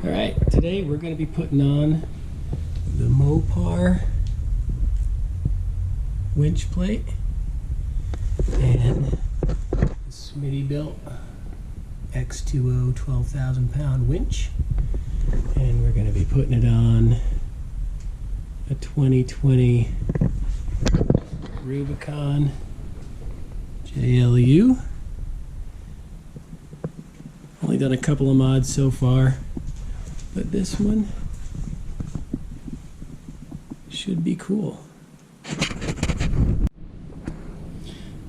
Alright, today we're going to be putting on the Mopar winch plate and the Smitty built X2O 12,000 pound winch, and we're going to be putting it on a 2020 Rubicon JLU. Only done a couple of mods so far, but this one should be cool.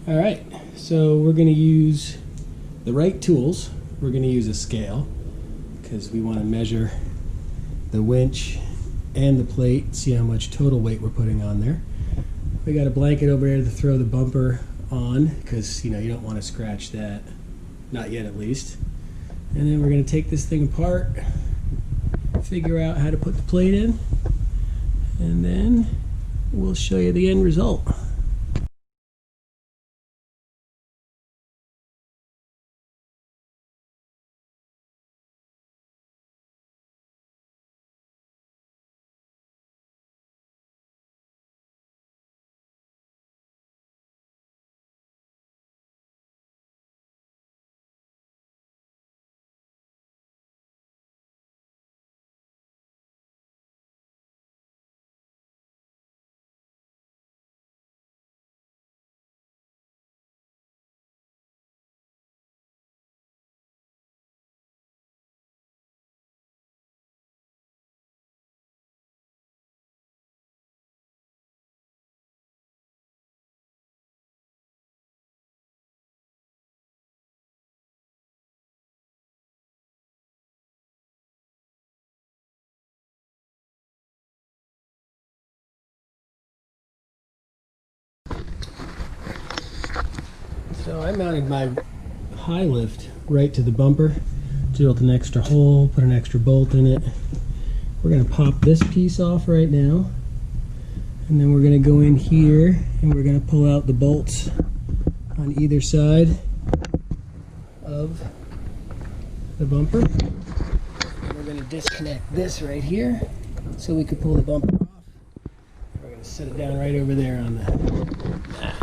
Alright, so we're going to use the right tools. We're going to use a scale because we want to measure the winch and the plate, see how much total weight we're putting on there. We got a blanket over there to throw the bumper on because you don't want to scratch that, not yet at least. And then we're going to take this thing apart, figure out how to put the plate in, and then we'll show you the end result. So I mounted my high lift right to the bumper, drilled an extra hole, put an extra bolt in it. We're going to pop this piece off right now, and then we're going to go in here and we're going to pull out the bolts on either side of the bumper. And we're going to disconnect this right here so we can pull the bumper off. We're going to set it down right over there on the mat.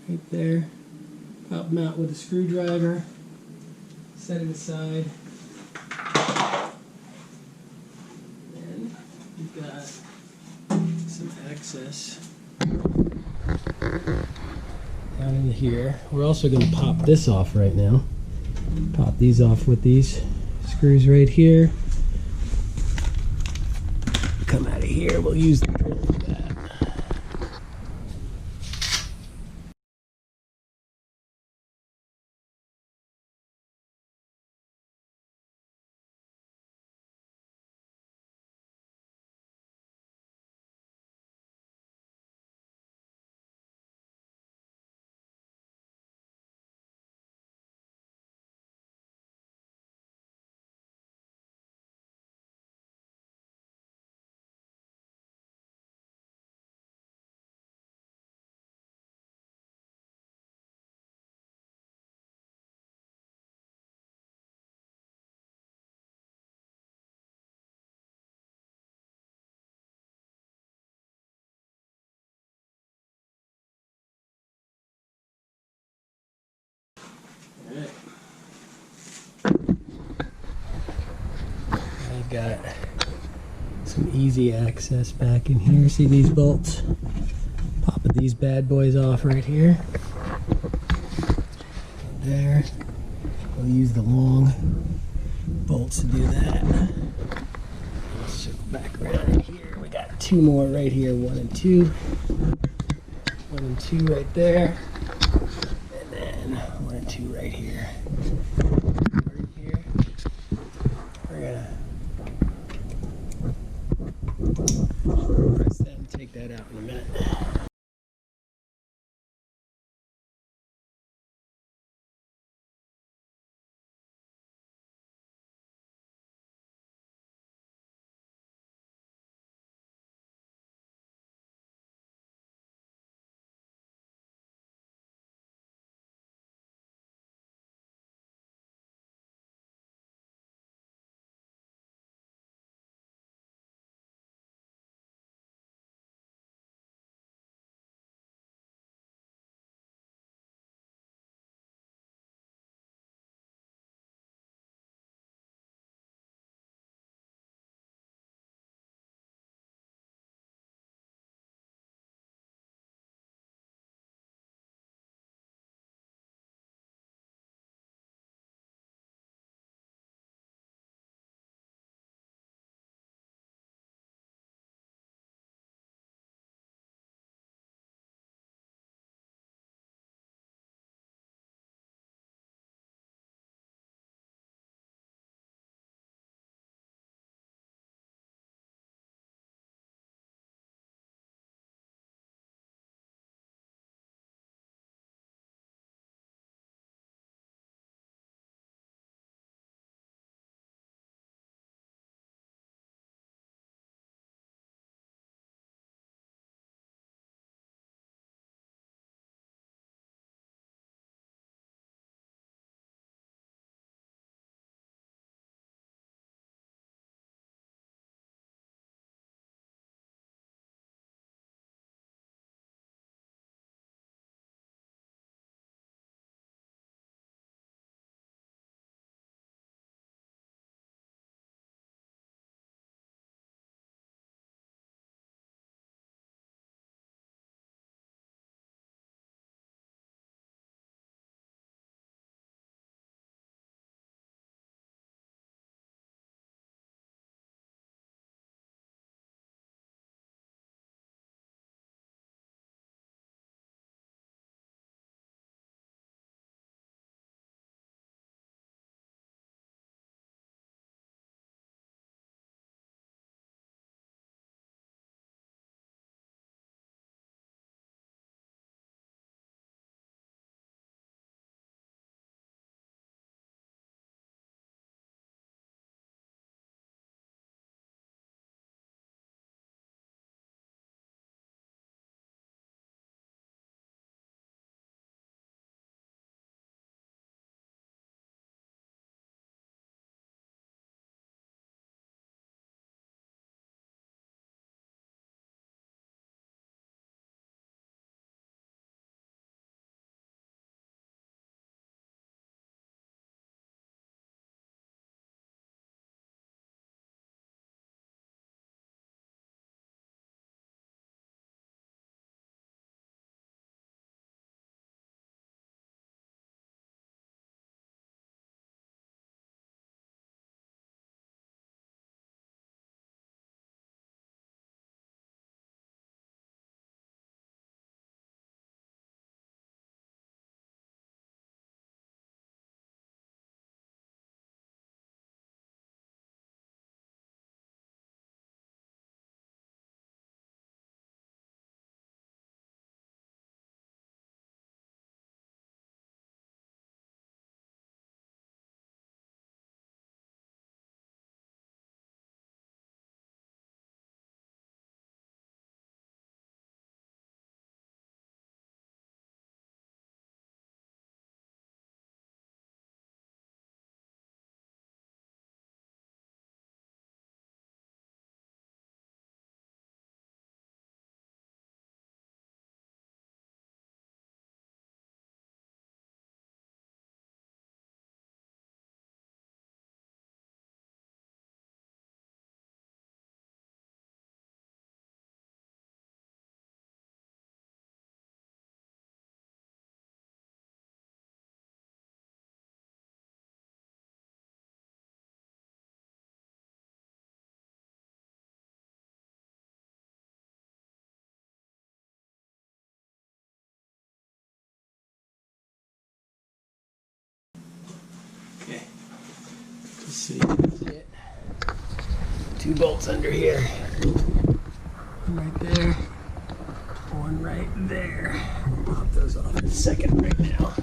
Right there, pop them out with a screwdriver, set it aside, and you've got some access down in here. We're also going to pop this off right now. Pop these off with these screws right here. Come out of here, we'll use the drill for that. Alright. I've got some easy access back in here. See these bolts? Popping these bad boys off right here. There. We'll use the long bolts to do that. Let's circle back around in here. We got two more right here, 1 and 2. 1 and 2 right there. And then 1 and 2 right here. Right here. We're gonna press that and take that out in a minute. 2 bolts under here. One right there, one right there. I'll pop those off in a second right now.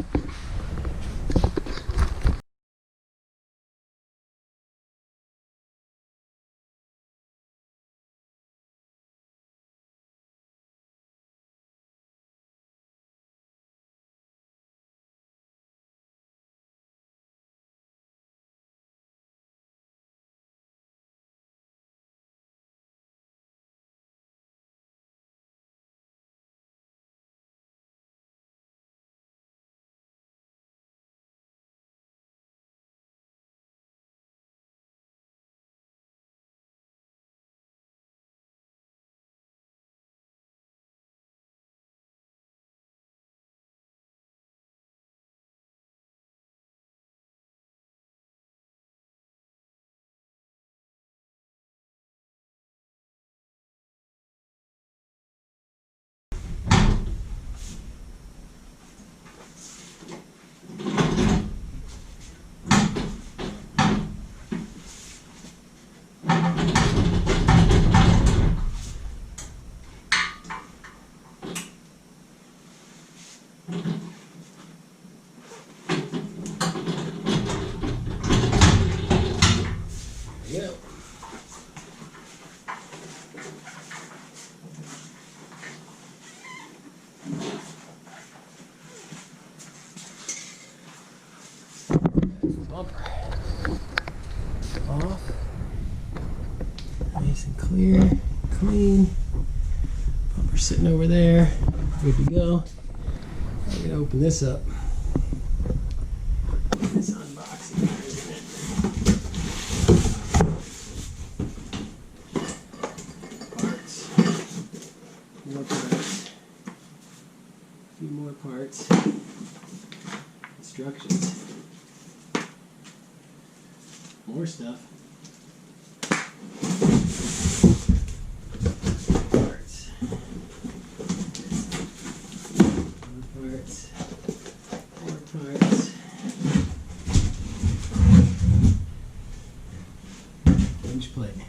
Bumper off, nice and clear, clean. Bumper sitting over there, good to go. I'm gonna open this up. This unboxing here, isn't it? Parts, more parts, a few more parts, instructions. More stuff. Parts. More parts. More parts. Winch plate.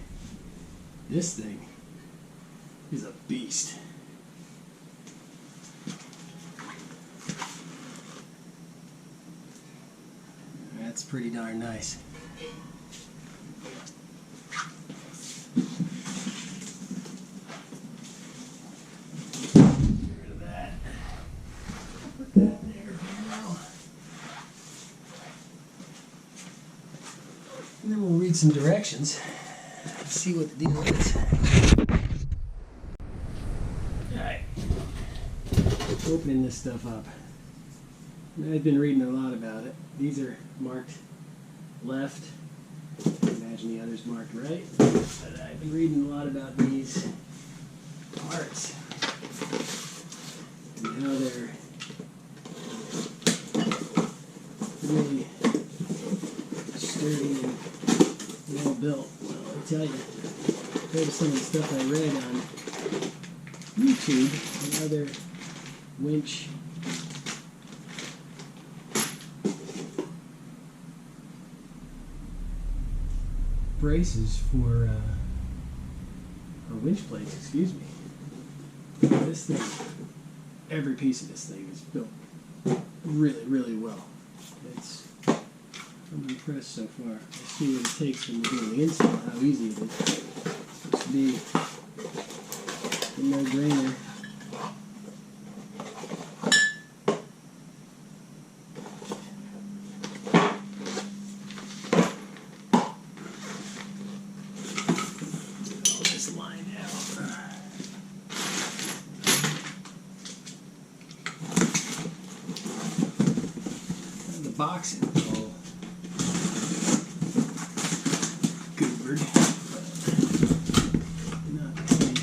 This thing is a beast. That's pretty darn nice. And then we'll read some directions, see what the deal is. Alright, opening this stuff up. I've been reading a lot about it. These are marked left. Imagine the others marked right. But I've been reading a lot about these parts and how they're really sturdy and well built. Well, I'll tell you, compared to some of the stuff I read on YouTube and other winch braces for or winch plates, excuse me. This thing, every piece of this thing is built really, really well. I'm impressed so far. I'll see what it takes when we're doing the install, how easy it is. Supposed to be a no-brainer. All this line out. And the box is all goobered, but not really.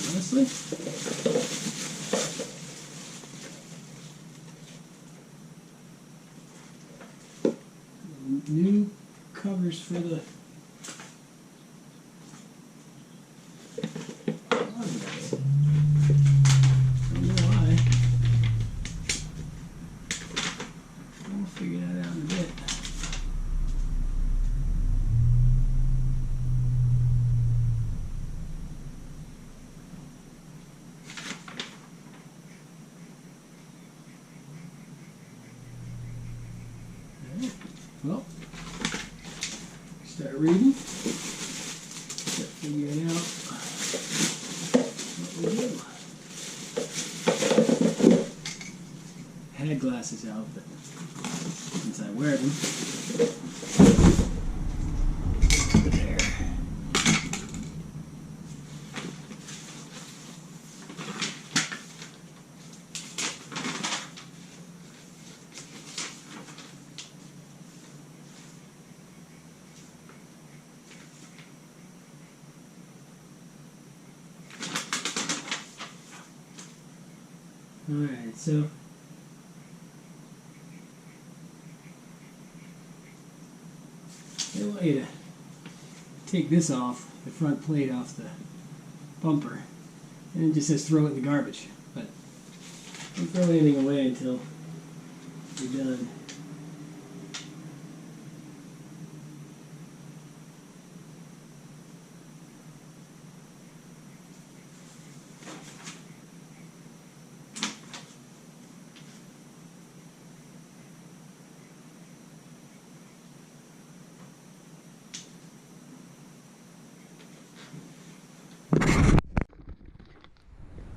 Honestly, new covers for the Well, start reading. Start figuring out what we do. I had glasses out, but since I wear them, there. Alright, so I want you to take this off, the front plate off the bumper, and it just says throw it in the garbage. But don't throw anything away until you're done.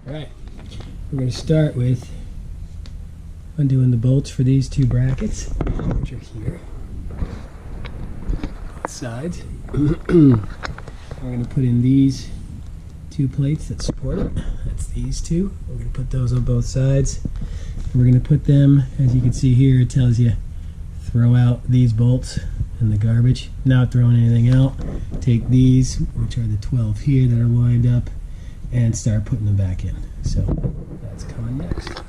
Alright, we're going to start with undoing the bolts for these two brackets, which are here, both sides. We're going to put in these two plates that support it. That's these two. We're going to put those on both sides. We're going to put them, as you can see here, it tells you throw out these bolts in the garbage. Not throwing anything out. Take these, which are the 12 here that are lined up, and start putting them back in. So that's coming next.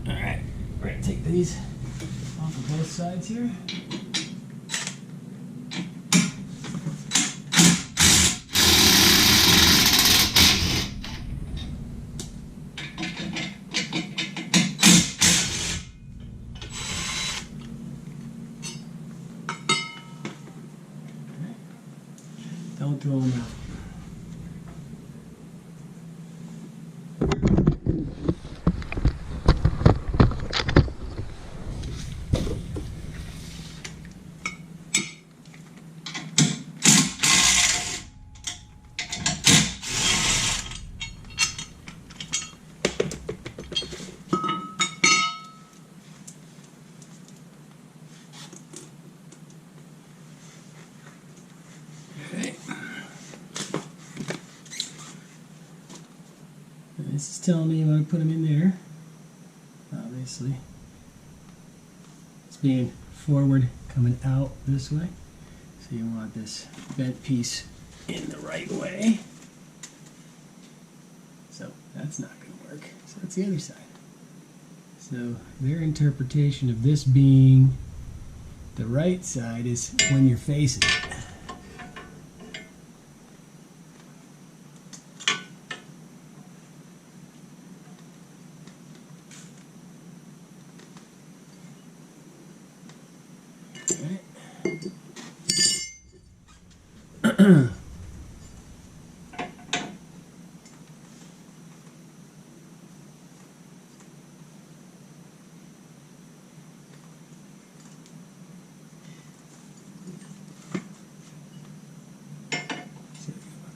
Alright, we're going to take these off of both sides here. Don't throw them out. This is telling me you want to put them in there. Obviously, it's being forward, coming out this way. So you want this bent piece in the right way. So that's not going to work. So that's the other side. So their interpretation of this being the right side is when you're facing it.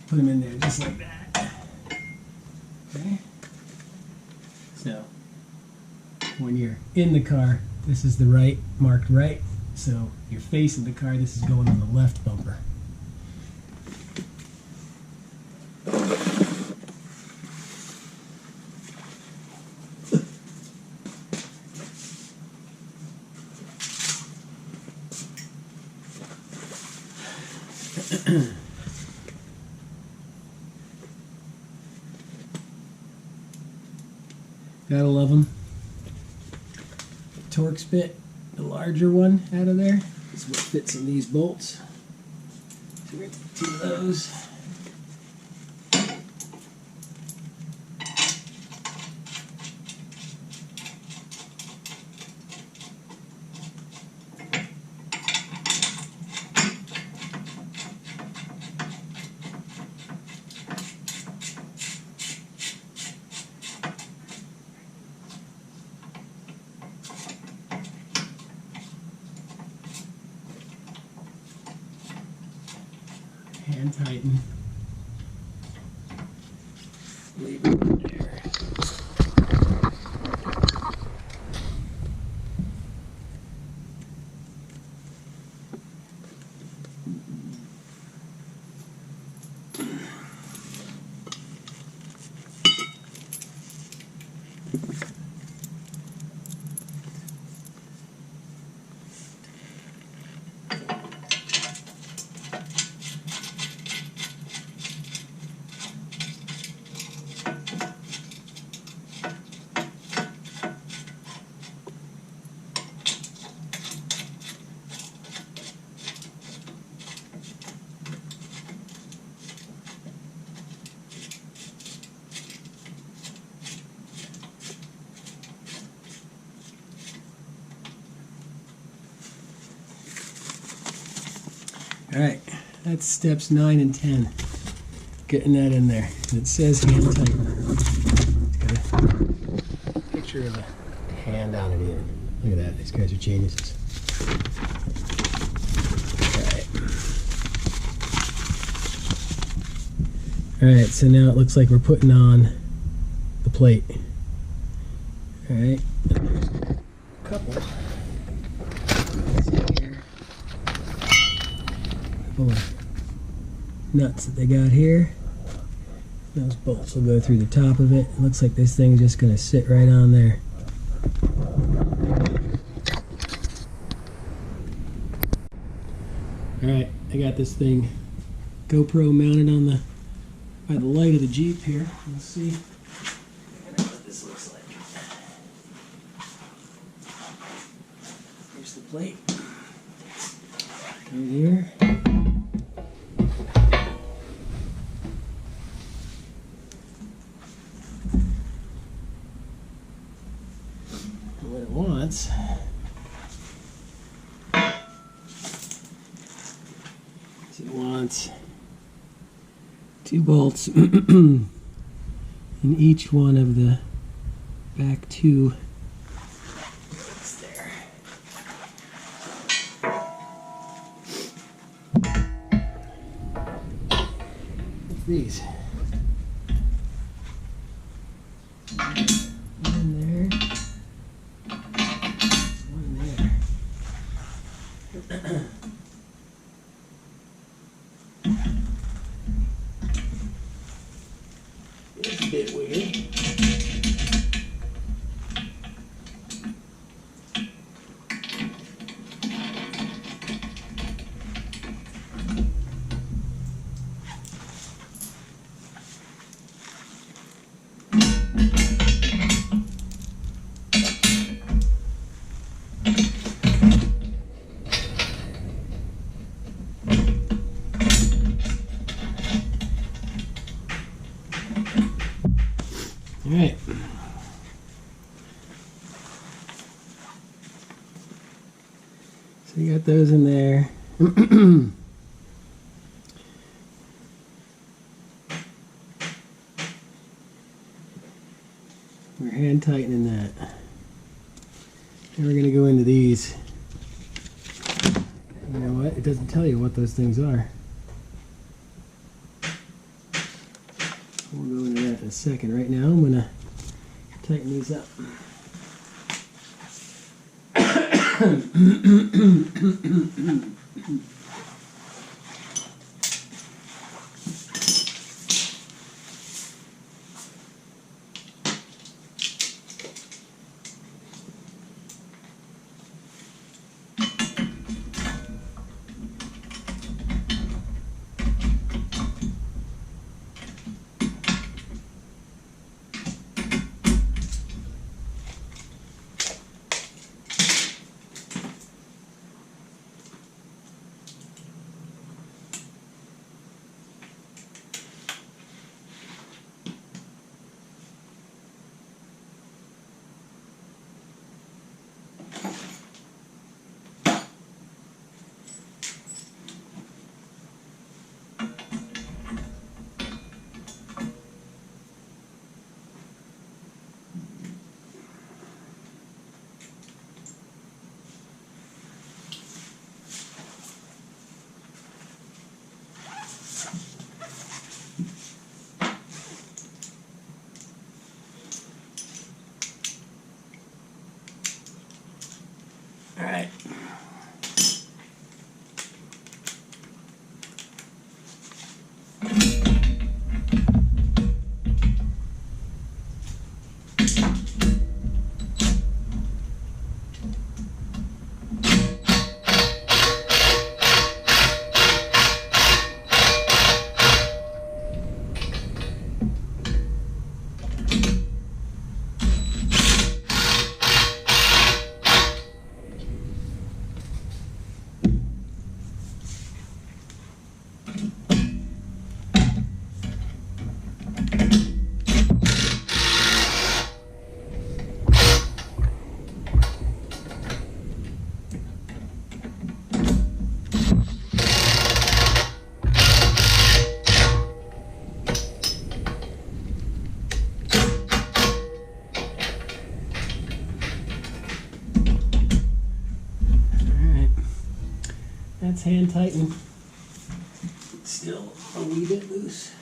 Put them in there just like that. Okay. So when you're in the car, this is the right, marked right. So you're facing the car, this is going on the left bumper. Gotta love them. Torx bit, the larger one out of there, is what fits in these bolts. So we're going to take two of those. hand tighten. Leave it there. Alright, that's steps 9 and 10. Getting that in there. And it says hand tighten. It's got a picture of a hand on it even. Look at that, these guys are geniuses. Alright, so now it looks like we're putting on the plate. Alright, a couple. Full of nuts that they got here. Those bolts will go through the top of it. It looks like this thing's just going to sit right on there. Alright, I got this thing GoPro mounted on the by the light of the Jeep here. Let's see what this looks like. Here's the plate. Right here. What it wants is it wants 2 bolts in each one of the back 2 bolts there. What's these? One there. One there. It's a bit weird. All right. So you got those in there. We're hand tightening that. Then we're going to go into these. You know what? It doesn't tell you what those things are. We'll go into that in a second. Right now I'm going to tighten these up. That's hand tightened. Still a wee bit loose.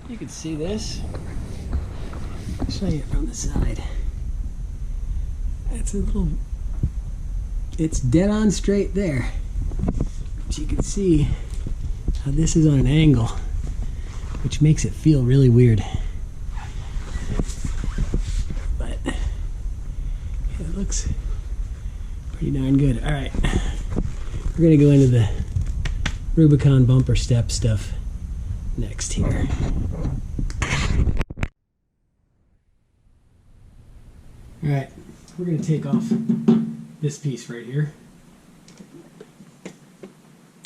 You can see this. I'll show you from the side. It's a little, it's dead on straight there. But you can see how this is on an angle, which makes it feel really weird. But it looks pretty darn good. All right, we're gonna go into the Rubicon bumper step stuff next here. All right, we're gonna take off this piece right here.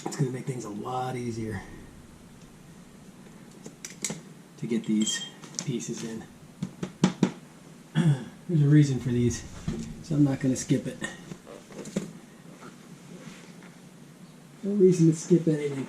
It's gonna make things a lot easier to get these pieces in. There's a reason for these, so I'm not gonna skip it. No reason to skip anything.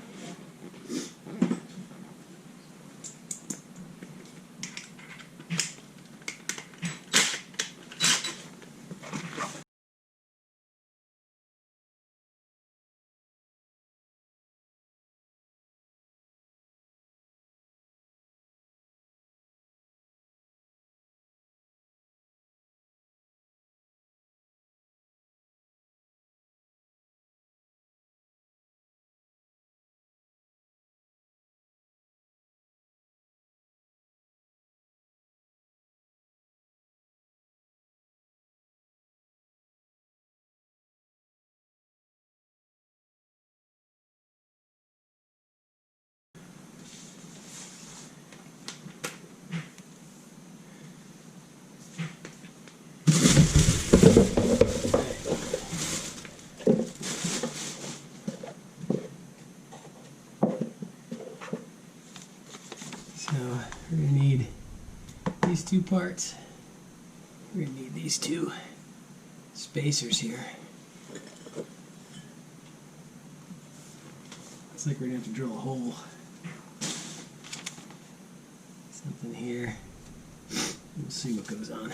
So we're going to need these two parts. We're going to need these two spacers here. Looks like we're going to have to drill a hole. Something here. We'll see what goes on.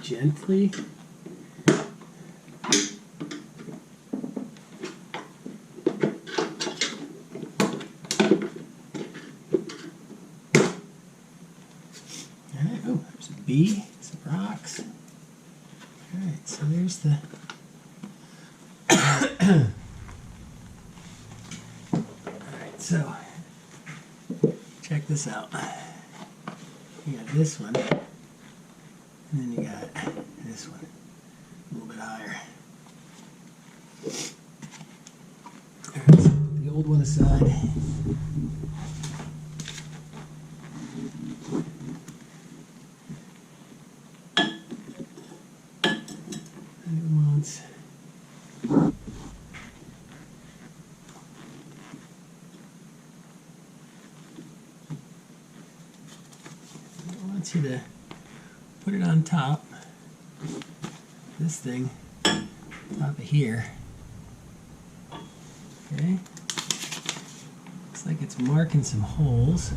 Gently. be, some rocks. Alright, so there's the Alright, so check this out. You got this one, and then you got this one, a little bit higher. Alright, so put the old one aside. New ones. I want you to put it on top. This thing, top of here. Okay. Looks like it's marking some holes.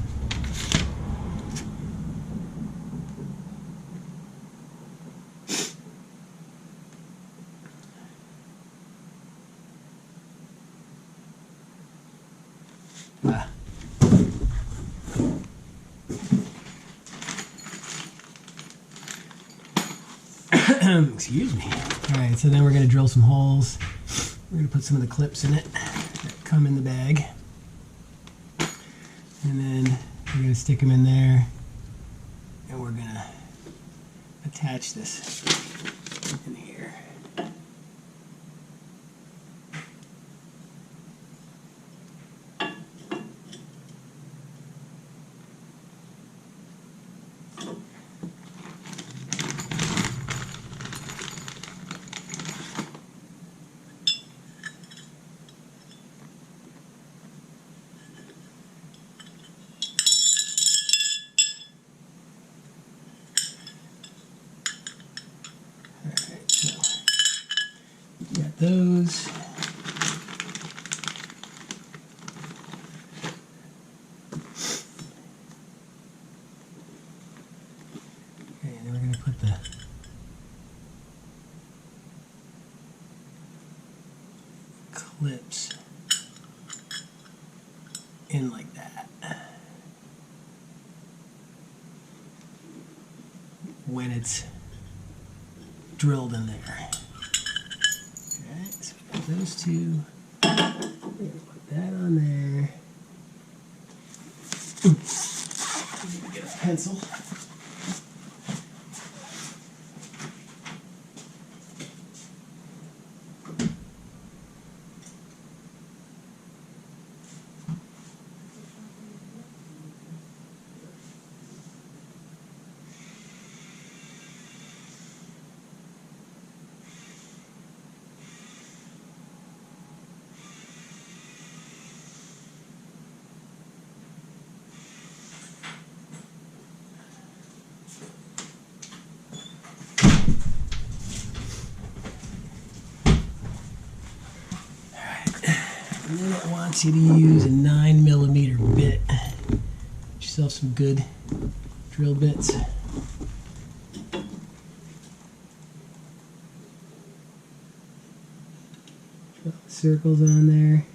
Excuse me. Alright, so then we're going to drill some holes. We're going to put some of the clips in it that come in the bag. And then we're going to stick them in there. And we're going to attach this in here. Those. Okay, then we're going to put the clips in like that. When it's drilled in there. Those two, we're going to put that on there. Get a pencil. And then it wants you to use a 9mm bit. Get yourself some good drill bits. Drop the circles on there.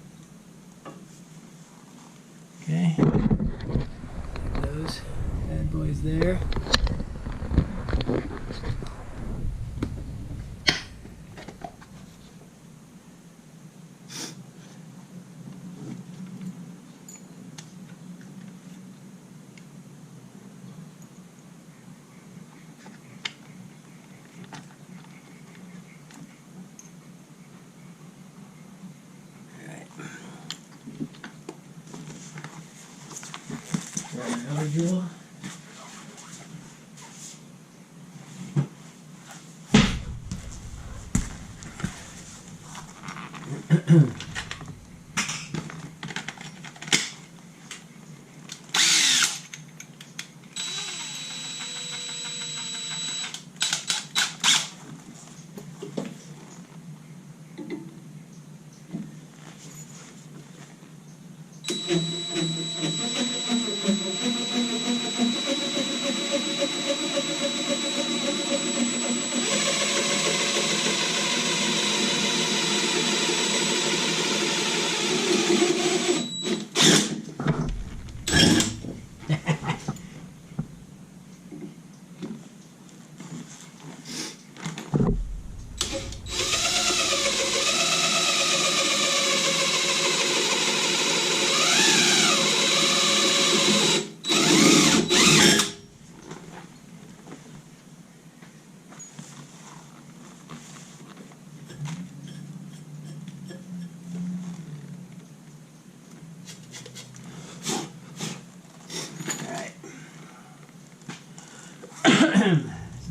Okay. Those bad boys there. Another drill.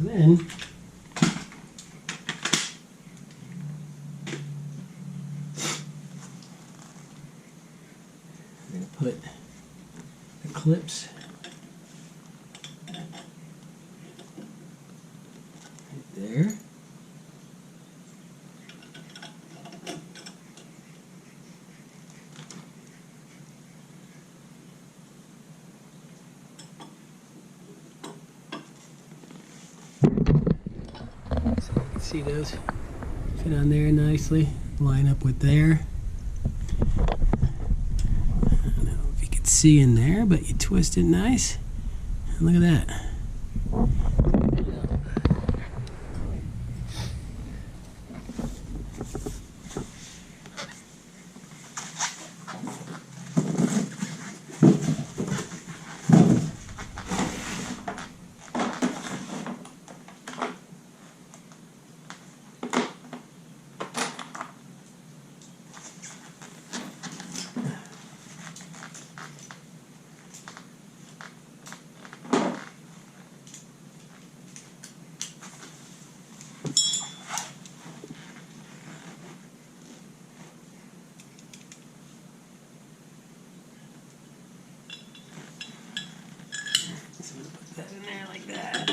So then, I'm going to put the clips right there. So you can see those fit on there nicely, line up with there. I don't know if you can see in there, but you twist it nice. And look at that. So I'm going to put that in there like that.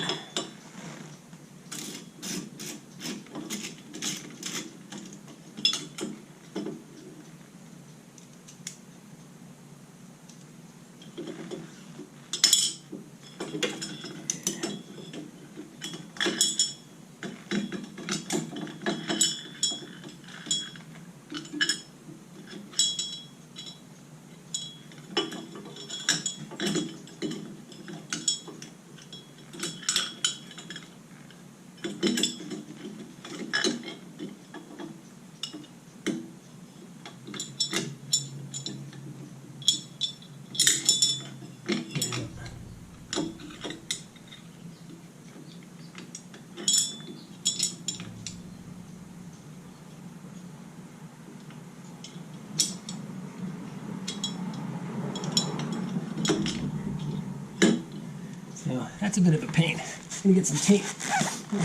So that's a bit of a pain. I'm gonna get some tape.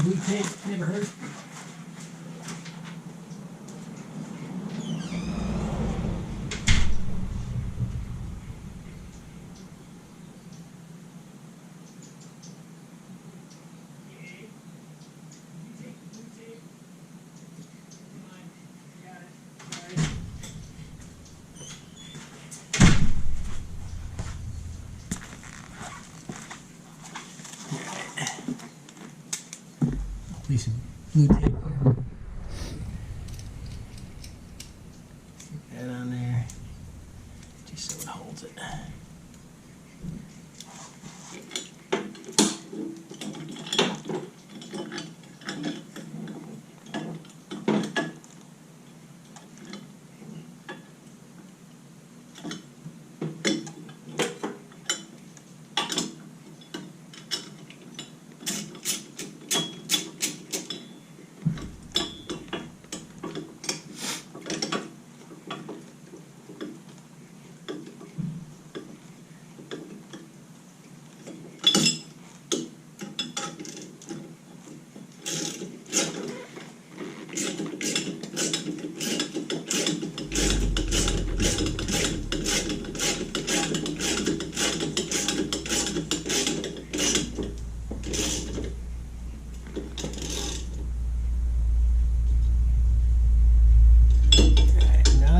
Blue tape, never hurt. Piece of blue tape here. Stick that on there, just so it holds it.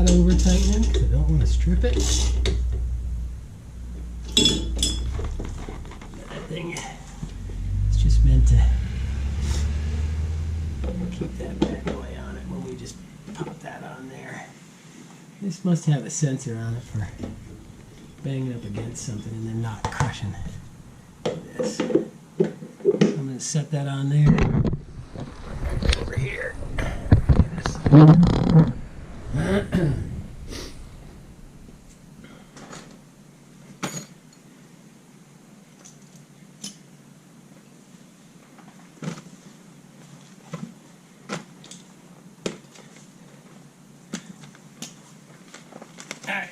Over tightening because I don't want to strip it. That thing is just meant to keep that bad boy on it when we just pop that on there. This must have a sensor on it for banging up against something and then not crushing this. So I'm going to set that on there. Over here. Alright.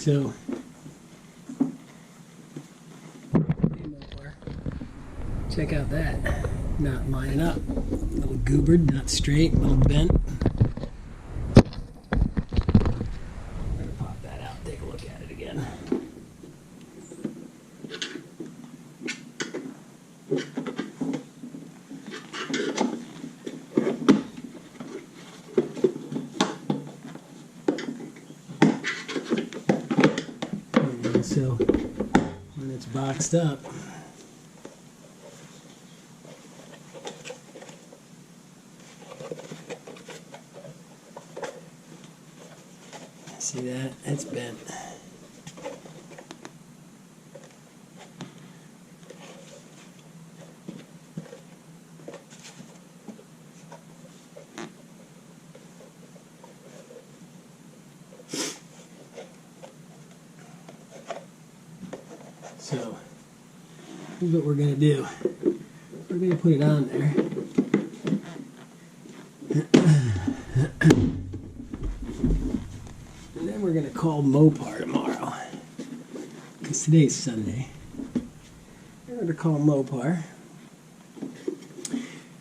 So, hey Mopar, check out that. Not lining up. A little goobered, not straight, a little bent. I'm gonna pop that out, take a look at it again. And so when it's boxed up, see that? It's bent. So, here's what we're going to do. We're going to put it on there. And then we're going to call Mopar tomorrow. Because today's Sunday. We're going to call Mopar.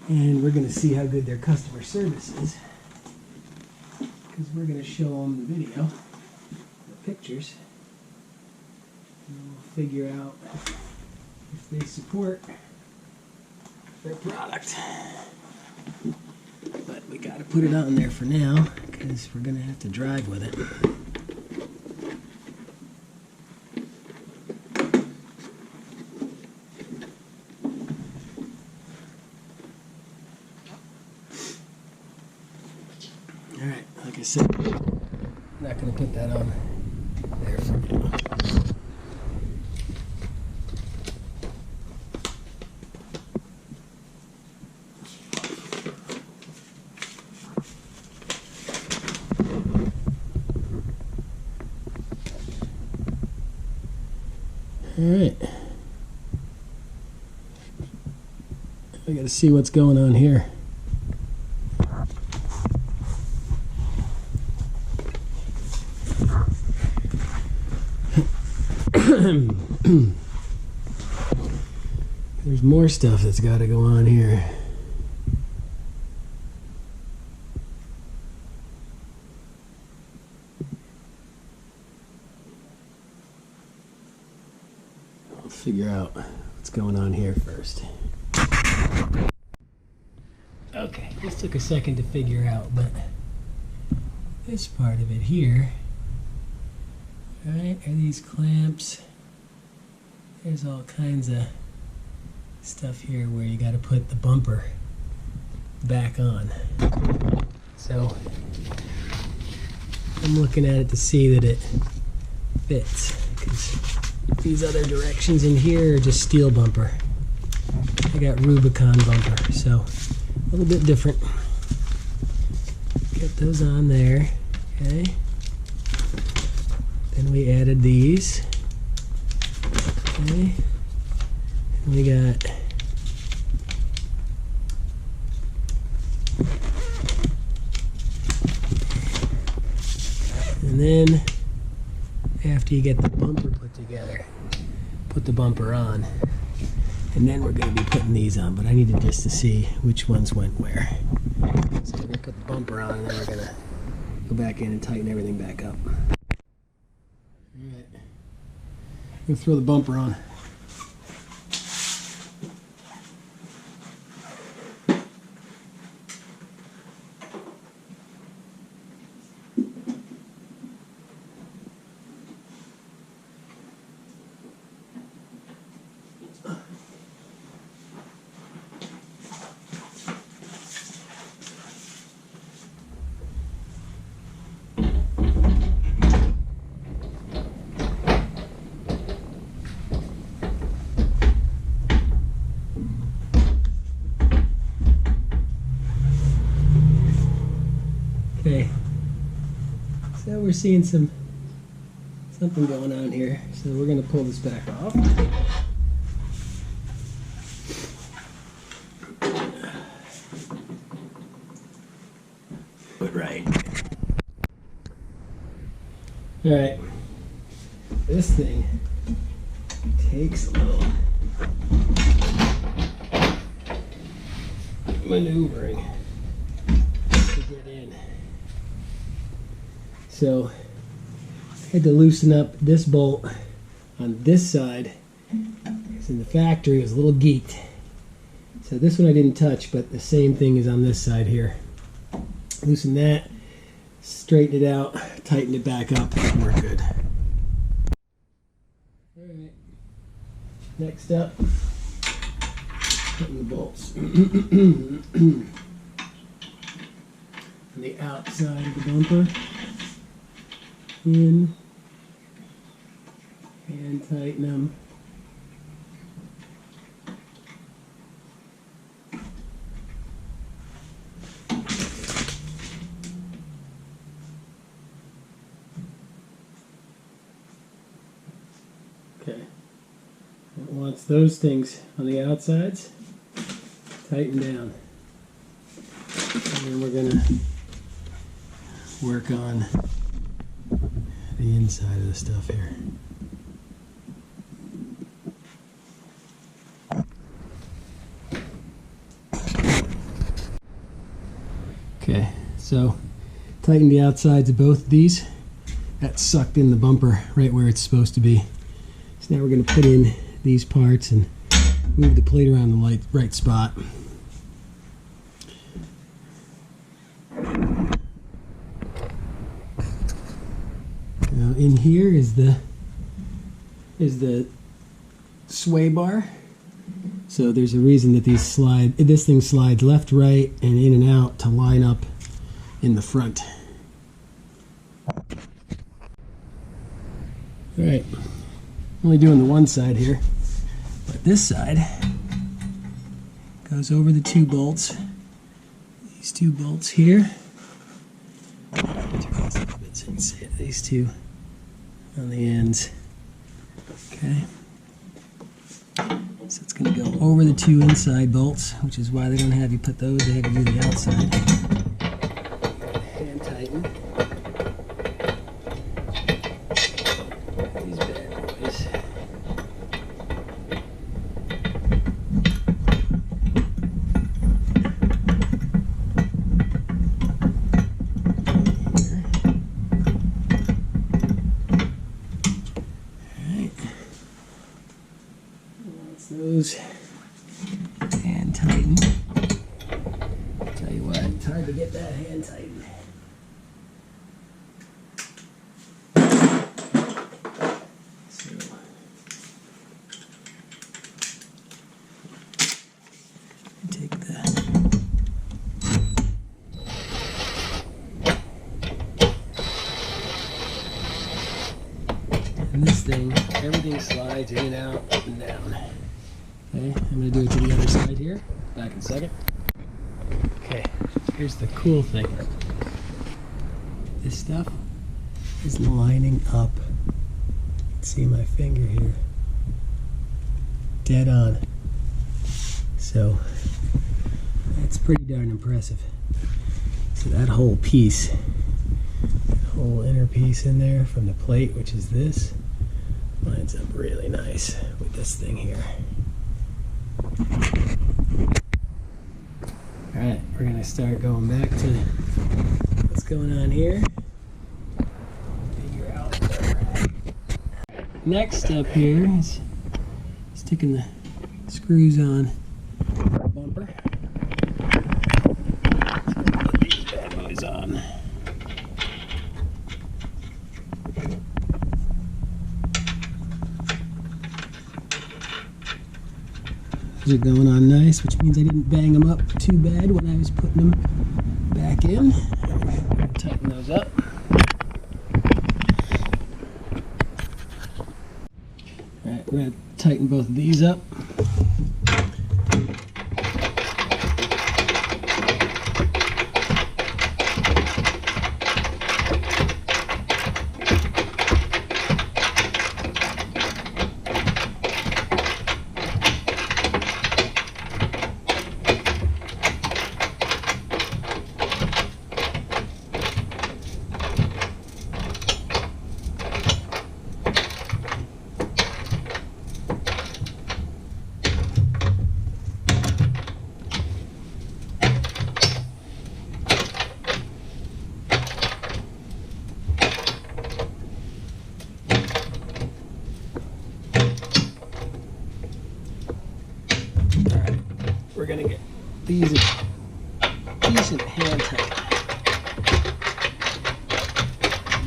And we're going to see how good their customer service is. Because we're going to show them the video, the pictures. And we'll figure out if they support their product. But we got to put it on there for now because we're going to have to drive with it. Alright, like I said, I'm not going to put that on there for now. Alright. I gotta see what's going on here. There's more stuff that's gotta go on here. Figure out what's going on here first. Okay, this took a second to figure out, but this part of it here, right, are these clamps. There's all kinds of stuff here where you got to put the bumper back on. So I'm looking at it to see that it fits, because these other directions in here are just steel bumper. I got Rubicon bumper, so a little bit different. Get those on there, okay. Then we added these, okay. And we got and then after you get the bumper put together, put the bumper on, and then we're going to be putting these on, but I needed just to see which ones went where. So we're going to put the bumper on, and then we're going to go back in and tighten everything back up. Alright, I'm going to throw the bumper on. Okay, so we're seeing something going on here, so we're going to pull this back off. Put right. Alright, This thing takes a little maneuvering to get in. So I had to loosen up this bolt on this side, because in the factory it was a little geeked. So this one I didn't touch, but the same thing is on this side here. Loosen that, straighten it out, tighten it back up, and we're good. Alright, next up, putting the bolts on the outside of the bumper in and tighten them. Okay, once those things on the outsides tighten down, and then we're going to work on the inside of the stuff here. Okay, so tighten the outsides of both of these. That sucked in the bumper right where it's supposed to be. So now we're going to put in these parts and move the plate around the right spot. Now in here is the sway bar. So there's a reason that this thing slides left, right, and in and out to line up in the front. Alright, only doing the one side here, but this side goes over the two bolts. These two bolts here. These two on the ends. Okay. So it's going to go over the two inside bolts, which is why they don't have you put those, they have you do the outside. Hand tighten. These bad boys. Those hand tighten. Tell you what, it's hard to get that hand tightened. So take and this thing, everything slides in and out, up and down. Okay, I'm going to do it to the other side here. Back in a second. Okay, here's the cool thing. This stuff is lining up. See my finger here? Dead on. So, that's pretty darn impressive. So that whole piece, that whole inner piece in there from the plate, which is this, lines up really nice with this thing here. Alright, we're going to start going back to what's going on here. Figure out. Next step here is sticking the screws on the bumper. Put these bad boys on. These are going on nice, which means I didn't bang them up too bad when I was putting them back in. Tighten those up. Alright, we're going to tighten both of these up. use a decent hand tight.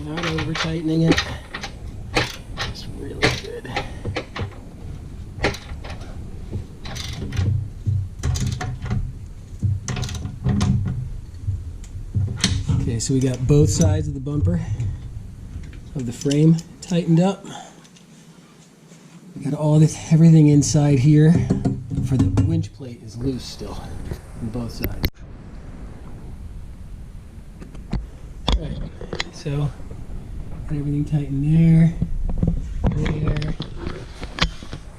Not over tightening it. It's really good. Okay, so we got both sides of the bumper of the frame tightened up. We got everything inside here for the winch plate is loose still on both sides. Alright, so got everything tightened there,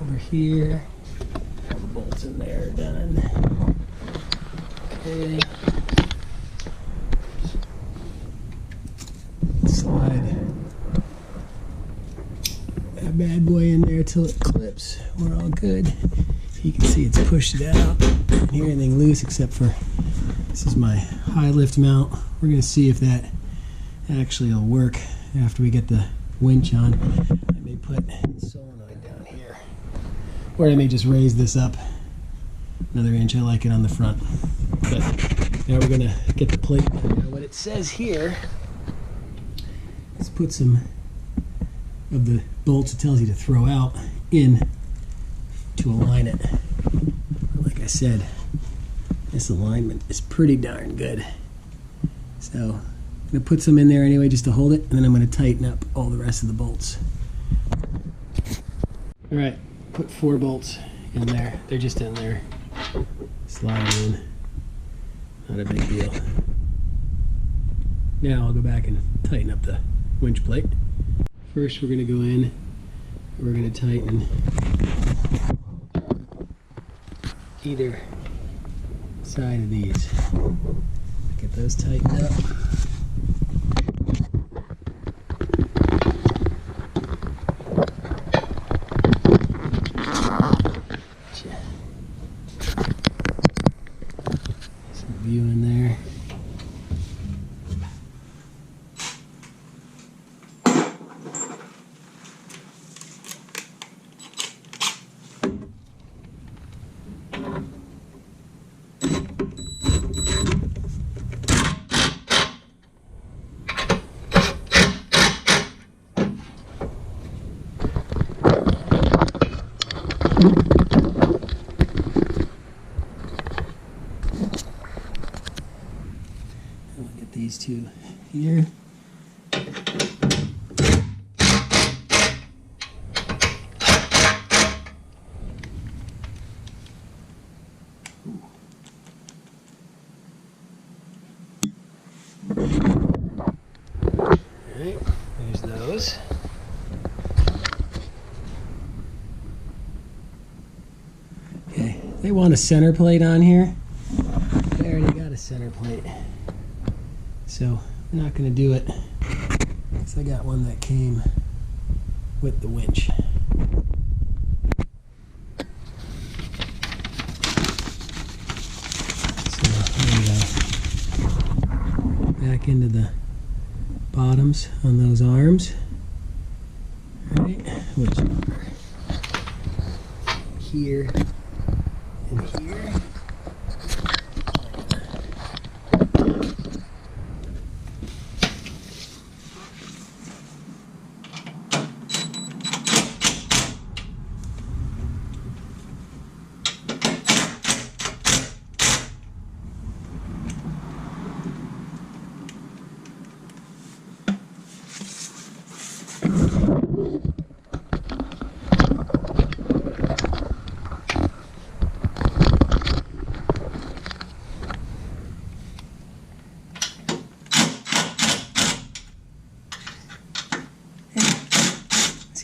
over here. All the bolts in there are done. Okay. Slide that bad boy in there till it clips. We're all good. You can see it's pushed it out. Can't hear anything loose except for this is my high lift mount. We're going to see if that actually will work after we get the winch on. I may put solenoid down here, or I may just raise this up another inch. I like it on the front. But now we're going to get the plate. Now what it says here, let's put some of the bolts it tells you to throw out in to align it. Like I said, this alignment is pretty darn good. So I'm going to put some in there anyway just to hold it, and then I'm going to tighten up all the rest of the bolts. Alright, put 4 bolts in there. They're just in there. Slide them in. Not a big deal. Now I'll go back and tighten up the winch plate. First we're going to go in, we're going to tighten either side of these. Get those tightened up. Some view in there. We'll get these two here. Alright, there's those. Okay, they want a center plate on here. They already got a center plate. So I'm not going to do it because I got one that came with the winch. So here we go. Back into the bottoms on those arms. Alright, which are here and here.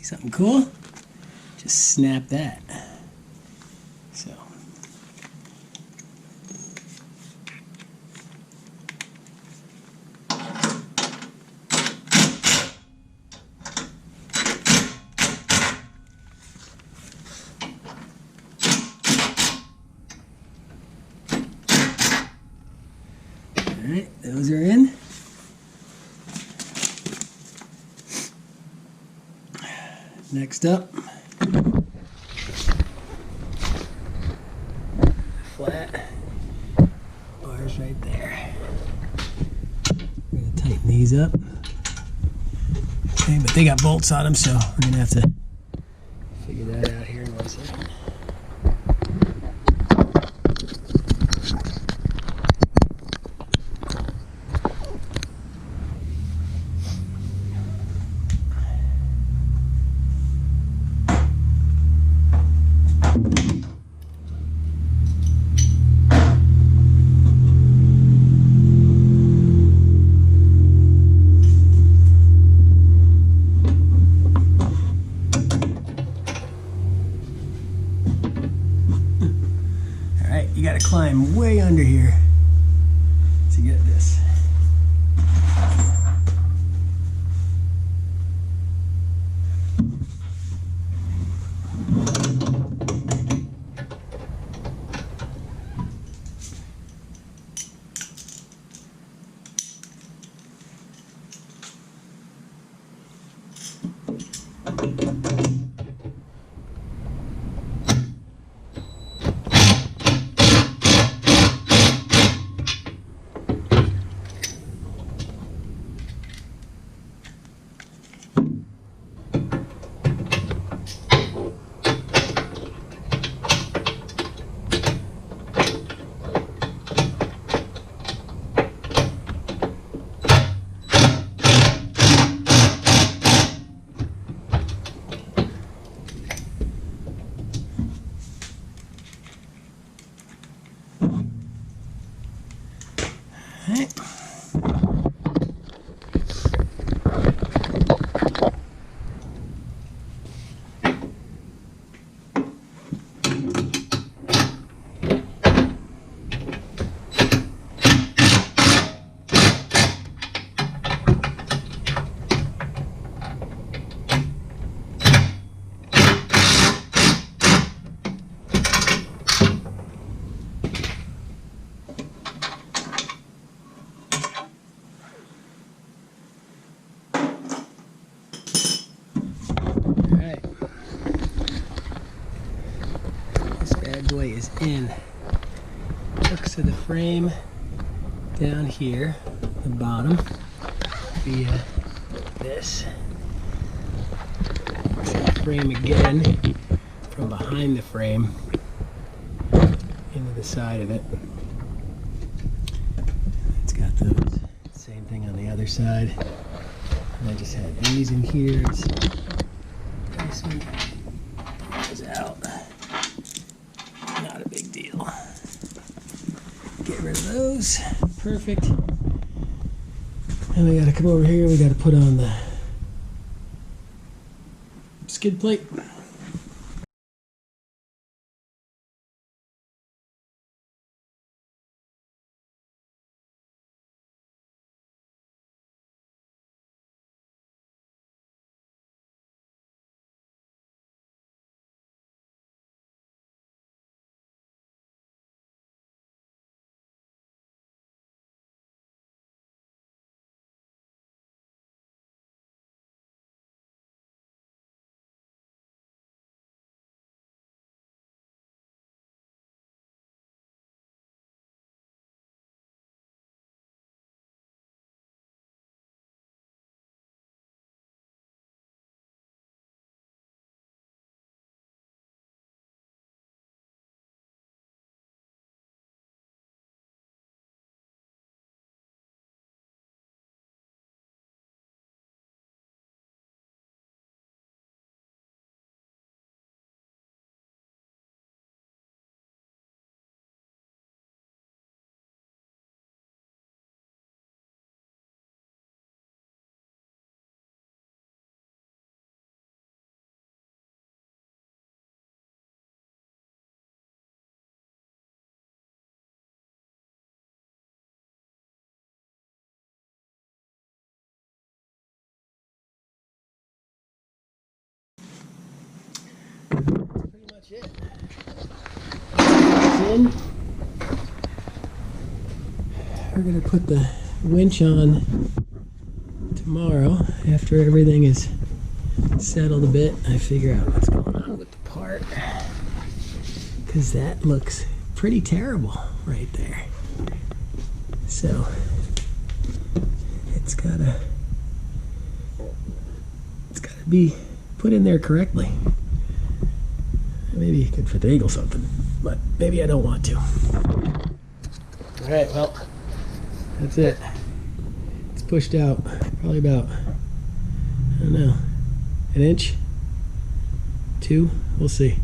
Something cool? Just snap that. So. Alright, those are in. Next up, flat these up. Okay, but they got bolts on them, so we're gonna have to figure that out here in 1 second. You got to climb way under here to get this. Boy is in. Hooks of the frame down here, the bottom, via this. Hooks of the frame again from behind the frame into the side of it. It's got those. Same thing on the other side. And I just had these in here. This one goes out. Not a big deal. Get rid of those. Perfect. And we gotta come over here. We gotta put on the skid plate. It. In. We're going to put the winch on tomorrow after everything is settled a bit. I figure out what's going on with the part, because that looks pretty terrible right there. So it's gotta be put in there correctly. Maybe you could finagle something, but maybe I don't want to. All right, well, that's it. It's pushed out probably about, I don't know, an inch, 2, we'll see.